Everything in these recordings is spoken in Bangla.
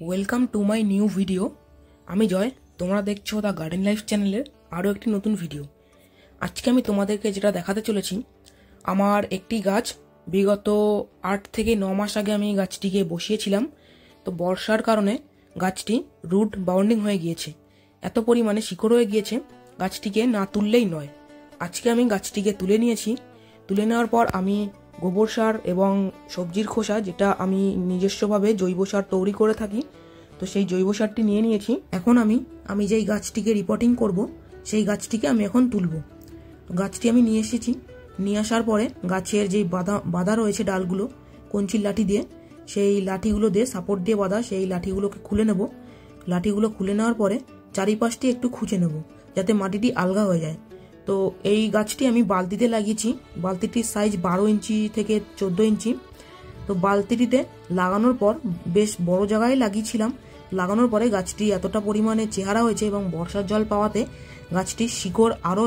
Welcome to my new video. আমি জয়, তোমরা দেখছো দ্য গার্ডেন লাইফ চ্যানেলের আরও একটি নতুন ভিডিও। আজকে আমি তোমাদেরকে যেটা দেখাতে চলেছি, আমার একটি গাছ বিগত 8 থেকে 9 মাস আগে আমি গাছটিকে বসিয়েছিলাম। তো বর্ষার কারণে গাছটি রুট বাউন্ডিং হয়ে গিয়েছে, এত পরিমাণে শিকড় হয়ে গিয়েছে গাছটিকে না তুললেই নয়। আজকে আমি গাছটিকে তুলে নিয়েছি। তুলে নেওয়ার পর আমি গোবর সার এবং সবজির খোসা, যেটা আমি নিজস্বভাবে জৈব সার তৈরি করে থাকি, তো সেই জৈব সারটি নিয়ে নিয়েছি। এখন আমি যেই গাছটিকে রিপোর্টিং করব, সেই গাছটিকে আমি এখন তুলব। গাছটি আমি নিয়ে এসেছি। নিয়ে আসার পরে গাছের যেই বাঁধা রয়েছে ডালগুলো কঞ্চির লাঠি দিয়ে, সেই লাঠিগুলো দিয়ে সাপোর্ট দিয়ে বাঁধা, সেই লাঠিগুলোকে খুলে নেব। লাঠিগুলো খুলে নেওয়ার পরে চারিপাশটি একটু খুঁচে নেব, যাতে মাটিটি আলগা হয়ে যায়। তো এই গাছটি আমি বালতিতে লাগিয়েছি। বালতিটির সাইজ 12 ইঞ্চি থেকে 14 ইঞ্চি। তো বালতিটিতে লাগানোর পর বেশ বড় জায়গায় লাগিয়েছিলাম। লাগানোর পরে গাছটি এতটা পরিমাণে চেহারা হয়েছে এবং বর্ষার জল পাওয়াতে গাছটির শিকড় আরও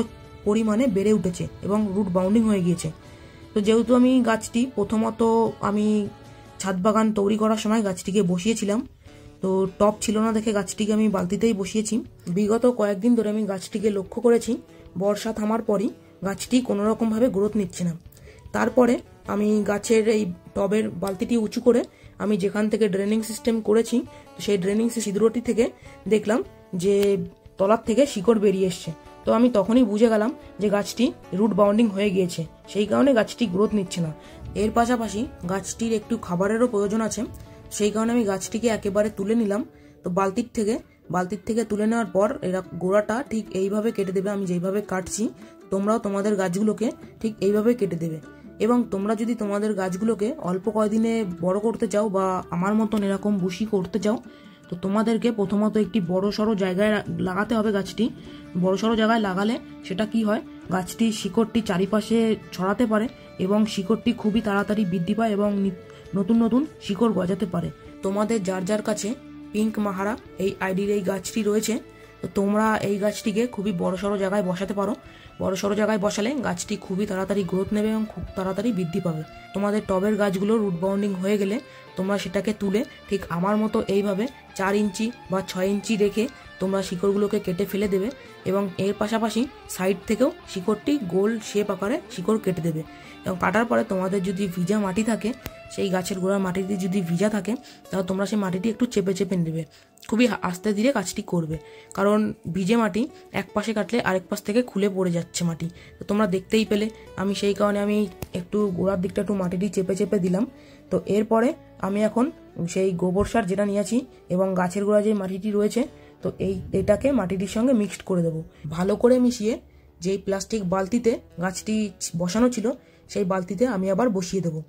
পরিমাণে বেড়ে উঠেছে এবং রুট বাউন্ডিং হয়ে গিয়েছে। তো যেহেতু আমি গাছটি প্রথমত আমি ছাদ বাগান তৈরি করার সময় গাছটিকে বসিয়েছিলাম, তো টব ছিল না দেখে গাছটিকে আমি বালতিতেই বসিয়েছি। বিগত কয়েকদিন ধরে আমি গাছটিকে লক্ষ্য করেছি, বর্ষা থামার পরই গাছটি কোনোরকমভাবে গ্রোথ নিচ্ছে না। তারপরে আমি গাছের এই টবের বালতিটি উঁচু করে আমি যেখান থেকে ড্রেনিং সিস্টেম করেছি, সেই ড্রেনিং ছিদ্রটি থেকে দেখলাম যে তলার থেকে শিকড় বেরিয়ে এসছে। তো আমি তখনই বুঝে গেলাম যে গাছটি রুট বাউন্ডিং হয়ে গিয়েছে, সেই কারণে গাছটি গ্রোথ নিচ্ছে না। এর পাশাপাশি গাছটির একটু খাবারেরও প্রয়োজন আছে, সেই কারণে আমি গাছটিকে একেবারে তুলে নিলাম। তো বালতির থেকে তুলে নেওয়ার পর এরা গোড়াটা ঠিক এইভাবে কেটে দেবে। আমি যেইভাবে কাটছি তোমরাও তোমাদের গাছগুলোকে ঠিক এইভাবে কেটে দেবে। এবং তোমরা যদি তোমাদের গাছগুলোকে অল্প কয়েকদিনে বড় করতে চাও বা আমার মতন এরকম বুশি করতে চাও, তো তোমাদেরকে প্রথমত একটি বড়সড় জায়গায় লাগাতে হবে। গাছটি বড়সড় জায়গায় লাগালে সেটা কি হয়, গাছটি শিকড়টি চারিপাশে ছড়াতে পারে এবং শিকড়টি খুবই তাড়াতাড়ি বৃদ্ধি পায় এবং নতুন নতুন শিকড় গজাতে পারে। তোমাদের যার যার কাছে পিঙ্ক মাহারা এই আইডির এই গাছটি রয়েছে, তো তোমরা এই গাছটিকে খুবই বড়সড় জায়গায় বসাতে পারো। বড়সড় জায়গায় বসালে গাছটি খুবই তাড়াতাড়ি গ্রোথ নেবে এবং খুব তাড়াতাড়ি বৃদ্ধি পাবে। তোমাদের টবের গাছগুলো রুট বাউন্ডিং হয়ে গেলে তোমরা সেটাকে তুলে ঠিক আমার মতো এইভাবে 4 ইঞ্চি বা 6 ইঞ্চি রেখে তোমরা শিকড়গুলোকে কেটে ফেলে দেবে এবং এর পাশাপাশি সাইড থেকেও শিকড়টি গোল শেপ আকারে শিকড় কেটে দেবে। এবং কাটার পরে তোমাদের যদি ভিজা মাটি থাকে, সেই গাছের গোড়ার মাটিতে যদি ভিজা থাকে, তাহলে তোমরা সেই মাটিটি একটু চেপে চেপে নেবে। খুবই আস্তে ধীরে কাজটি করবে, কারণ ভিজে মাটি এক পাশে কাটলে আরেক পাশ থেকে খুলে পড়ে যাচ্ছে মাটি। তো তোমরা দেখতেই পেলে আমি সেই কারণে আমি একটু গোড়ার দিকটা একটু মাটিটি চেপে চেপে দিলাম। তো এরপরে আমি এখন সেই গোবর সার যেটা নিয়েছি এবং গাছের গোড়া যে মাটিটি রয়েছে, তো এটাকে মাটিটির সঙ্গে মিক্সড করে দেবো। ভালো করে মিশিয়ে যেই প্লাস্টিক বালতিতে গাছটি বসানো ছিল, সেই বালতিতে আমি আবার বসিয়ে দেবো।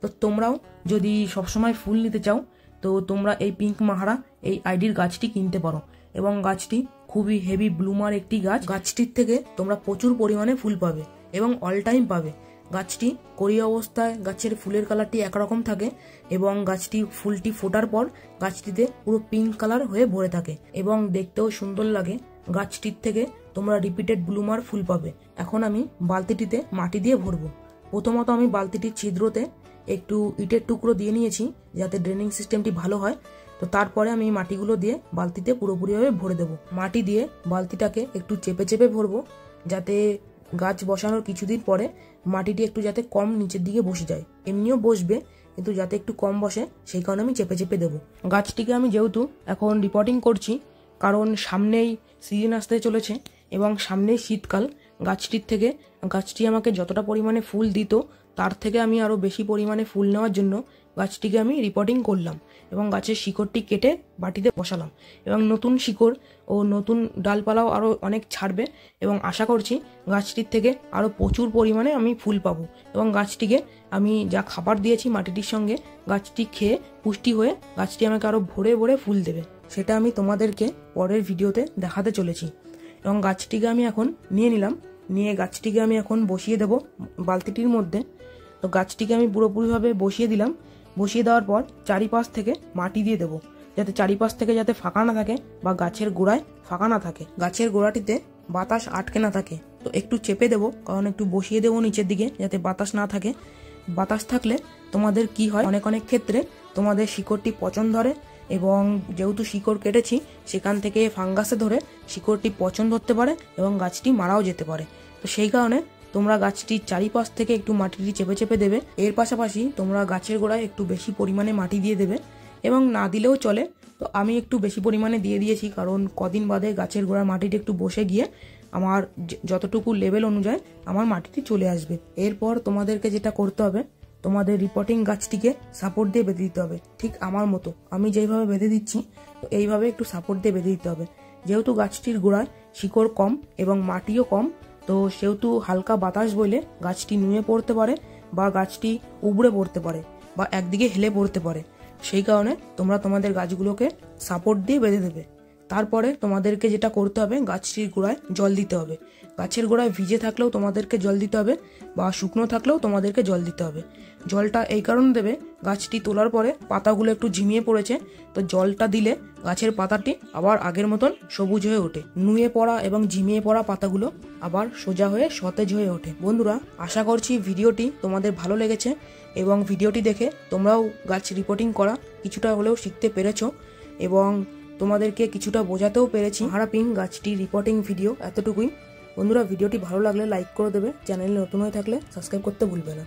তো তোমরাও যদি সবসময় ফুল নিতে চাও, তো তোমরা এই পিঙ্ক মাহারা এই আইডির গাছটি কিনতে পারো এবং গাছটি খুবই হেভি ব্লুমার একটি গাছ। গাছটির থেকে তোমরা প্রচুর পরিমাণে ফুল পাবে এবং অল টাইম পাবে। গাছটি কড়ি অবস্থায় গাছের ফুলের কালারটি একরকম থাকে এবং ফুলটি ফোটার পর গাছটিতে পুরো পিঙ্ক কালার হয়ে ভরে থাকে এবং দেখতেও সুন্দর লাগে। গাছটির থেকে তোমরা রিপিটেড ব্লুমার ফুল পাবে। এখন আমি বালতিটিতে মাটি দিয়ে ভরবো। প্রথমত আমি বালতিটির ছিদ্রতে একটু ইটের টুকরো দিয়ে নিয়েছি, যাতে ড্রেনিং সিস্টেমটি ভালো হয়। তো তারপরে আমি মাটিগুলো দিয়ে বালতিতে পুরোপুরিভাবে ভরে দেবো। মাটি দিয়ে বালতিটাকে একটু চেপে চেপে ভরবো, যাতে গাছ বসানোর কিছুদিন পরে মাটিটি একটু যাতে কম নিচের দিকে বসে যায়। এমনিও বসবে, কিন্তু যাতে একটু কম বসে সেই কারণে আমি চেপে চেপে দেবো। গাছটিকে আমি যেহেতু এখন রিপোর্টিং করছি, কারণ সামনেই সিজন আসতে চলেছে এবং সামনেই শীতকাল, গাছটি আমাকে যতটা পরিমাণে ফুল দিত তার থেকে আমি আরও বেশি পরিমাণে ফুল নেওয়ার জন্য গাছটিকে আমি রিপোর্টিং করলাম এবং গাছের শিকড়টি কেটে বাটিতে বসালাম এবং নতুন শিকড় ও নতুন ডালপালাও আরও অনেক ছাড়বে এবং আশা করছি গাছটির থেকে আরও প্রচুর পরিমাণে আমি ফুল পাবো এবং গাছটিকে আমি যা খাবার দিয়েছি মাটিটির সঙ্গে, গাছটি খেয়ে পুষ্টি হয়ে গাছটি আমাকে আরও ভরে ভরে ফুল দেবে। সেটা আমি তোমাদেরকে পরের ভিডিওতে দেখাতে চলেছি। এবং গাছটিকে আমি এখন নিয়ে গাছটিকে আমি এখন বসিয়ে দেব বালতিটির মধ্যে। তো গাছটিকে আমি পুরোপুরিভাবে বসিয়ে দিলাম। বসিয়ে দেওয়ার পর চারিপাশ থেকে মাটি দিয়ে দেবো, যাতে চারিপাশ থেকে যাতে ফাঁকা না থাকে বা গাছের গোড়ায় ফাঁকা না থাকে, গাছের গোড়াটিতে বাতাস আটকে না থাকে। তো একটু চেপে দেবো, কারণ একটু বসিয়ে দেবো নিচের দিকে যাতে বাতাস না থাকে। বাতাস থাকলে তোমাদের কি হয়, অনেক ক্ষেত্রে তোমাদের শিকড়টি পচন ধরে এবং যেহেতু শিকড় কেটেছি সেখান থেকে ফাঙ্গাসে ধরে শিকড়টি পচন ধরতে পারে এবং গাছটি মারাও যেতে পারে। তো সেই কারণে তোমরা গাছটির চারিপাশ থেকে একটু মাটিটি চেপে চেপে দেবে। এর পাশাপাশি তোমরা গাছের গোড়ায় একটু বেশি পরিমাণে মাটি দিয়ে দেবে, এবং না দিলেও চলে। তো আমি একটু বেশি পরিমাণে দিয়ে দিয়েছি, কারণ কদিন বাদে গাছের গোড়ার মাটিটি একটু বসে গিয়ে আমার যতটুকু লেভেল অনুযায়ী আমার মাটিটি চলে আসবে। এরপর তোমাদেরকে যেটা করতে হবে, তোমাদের রিপোর্টিং গাছটিকে সাপোর্ট দিয়ে বেঁধে দিতে হবে, ঠিক আমার মতো আমি যেইভাবে বেঁধে দিচ্ছি। তো এইভাবে একটু সাপোর্ট দিয়ে বেঁধে দিতে হবে। যেহেতু গাছটির গোড়ায় শিকড় কম এবং মাটিও কম, তো সেহেতু হালকা বাতাস বইলে গাছটি নুয়ে পড়তে পারে বা গাছটি উবড়ে পড়তে পারে বা একদিকে হেলে পড়তে পারে। সেই কারণে তোমরা তোমাদের গাছগুলোকে সাপোর্ট দিয়ে বেঁধে দেবে। তারপরে তোমাদেরকে যেটা করতে হবে, গাছটির গোড়ায় জল দিতে হবে। গাছের গোড়ায় ভিজে থাকলেও তোমাদেরকে জল দিতে হবে বা শুকনো থাকলেও তোমাদেরকে জল দিতে হবে। জলটা এই কারণে দেবে, গাছটি তোলার পরে পাতাগুলো একটু ঝিমিয়ে পড়েছে, তো জলটা দিলে গাছের পাতাটি আবার আগের মতন সবুজ হয়ে ওঠে। নুয়ে পড়া এবং ঝিমিয়ে পড়া পাতাগুলো আবার সোজা হয়ে সতেজ হয়ে ওঠে। বন্ধুরা, আশা করছি ভিডিওটি তোমাদের ভালো লেগেছে এবং ভিডিওটি দেখে তোমরাও গাছ রিপোর্টিং করা কিছুটা হলেও শিখতে পেরেছো এবং তোমাদেরকে কিছুটা বোঝাতেও পেরেছি। হারাপিং গাছটি রিপোর্টিং ভিডিও এতটুকুই। বন্ধুরা, ভিডিওটি ভালো লাগলে লাইক করে দেবে, চ্যানেলে নতুন হয়ে থাকলে সাবস্ক্রাইব করতে ভুলবে না।